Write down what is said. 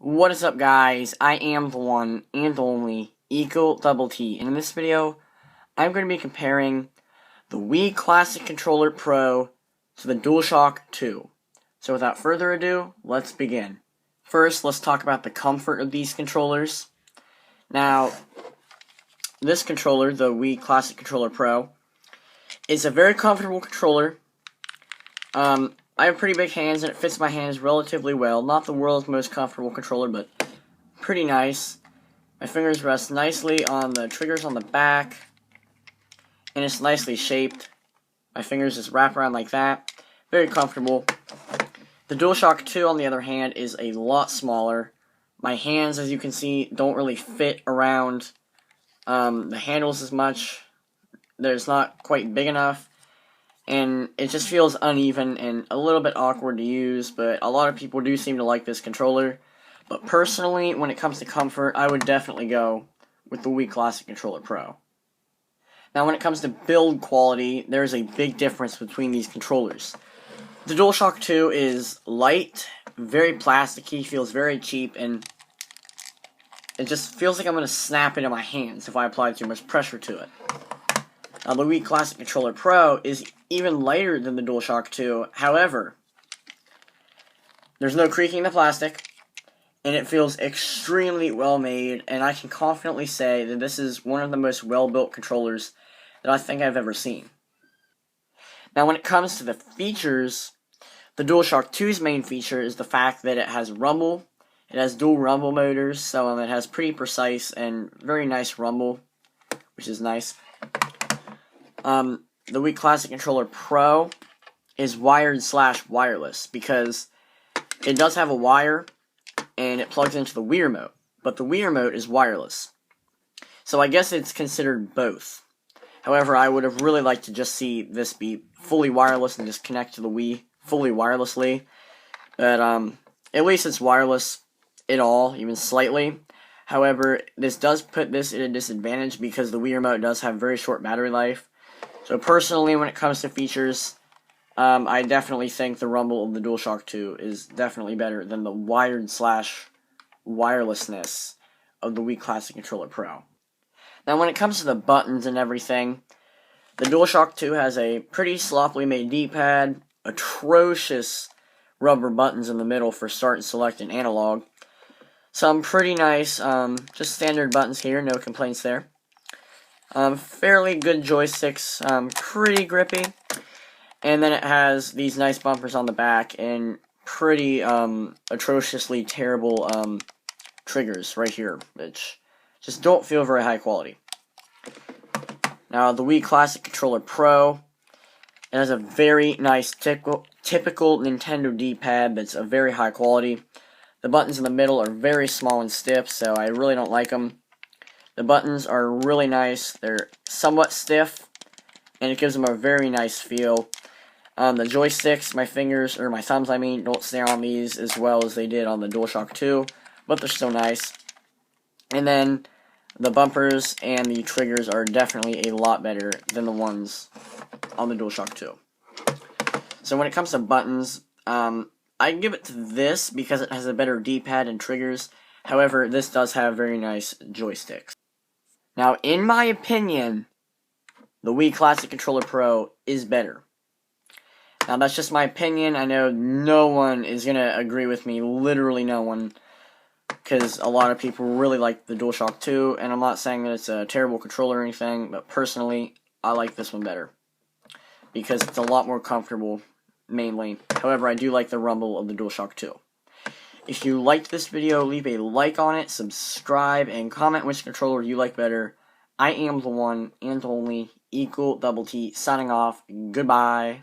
What is up, guys? I am the one and only Eagle Double T, and in this video, I'm going to be comparing the Wii Classic Controller Pro to the DualShock 2. So without further ado, let's begin. First, let's talk about the comfort of these controllers. Now, this controller, the Wii Classic Controller Pro, is a very comfortable controller. I have pretty big hands, and it fits my hands relatively well. Not the world's most comfortable controller, but pretty nice. My fingers rest nicely on the triggers on the back, and it's nicely shaped. My fingers just wrap around like that. Very comfortable. The DualShock 2, on the other hand, is a lot smaller. My hands, as you can see, don't really fit around the handles as much. It's not quite big enough. And it just feels uneven and a little bit awkward to use, but a lot of people do seem to like this controller. But personally, when it comes to comfort, I would definitely go with the Wii Classic Controller Pro. Now, when it comes to build quality, there's a big difference between these controllers. The DualShock 2 is light, very plasticky, feels very cheap, and it just feels like I'm going to snap into my hands if I apply too much pressure to it. Now, the Wii Classic Controller Pro is even lighter than the DualShock 2. However, there's no creaking in the plastic, and it feels extremely well made, and I can confidently say that this is one of the most well-built controllers that I think I've ever seen. Now, when it comes to the features, the DualShock 2's main feature is the fact that it has rumble. It has dual rumble motors, so it has pretty precise and very nice rumble, which is nice. The Wii Classic Controller Pro is wired/wireless because it does have a wire and it plugs into the Wii Remote, but the Wii Remote is wireless. So I guess it's considered both. However, I would have really liked to just see this be fully wireless and just connect to the Wii fully wirelessly. But at least it's wireless at all, even slightly. However, this does put this at a disadvantage because the Wii Remote does have very short battery life. So personally, when it comes to features, I definitely think the rumble of the DualShock 2 is definitely better than the wired/wirelessness of the Wii Classic Controller Pro. Now, when it comes to the buttons and everything, the DualShock 2 has a pretty sloppily made D-pad, atrocious rubber buttons in the middle for start and select and analog. Some pretty nice, just standard buttons here, no complaints there. Fairly good joysticks, pretty grippy. And then it has these nice bumpers on the back and pretty atrociously terrible triggers right here, which just don't feel very high quality. Now, the Wii Classic Controller Pro, it has a very nice typical Nintendo D-pad that's of very high quality. The buttons in the middle are very small and stiff, so I really don't like them. The buttons are really nice. They're somewhat stiff, and it gives them a very nice feel. The joysticks, my thumbs, don't stay on these as well as they did on the DualShock 2, but they're still nice. And then the bumpers and the triggers are definitely a lot better than the ones on the DualShock 2. So when it comes to buttons, I give it to this because it has a better D-pad and triggers. However, this does have very nice joysticks. Now, in my opinion, the Wii Classic Controller Pro is better. Now, that's just my opinion. I know no one is going to agree with me, literally no one, because a lot of people really like the DualShock 2, and I'm not saying that it's a terrible controller or anything, but personally, I like this one better, because it's a lot more comfortable, mainly. However, I do like the rumble of the DualShock 2. If you liked this video, leave a like on it, subscribe, and comment which controller you like better. I am the one and only Eagle Double T, signing off. Goodbye.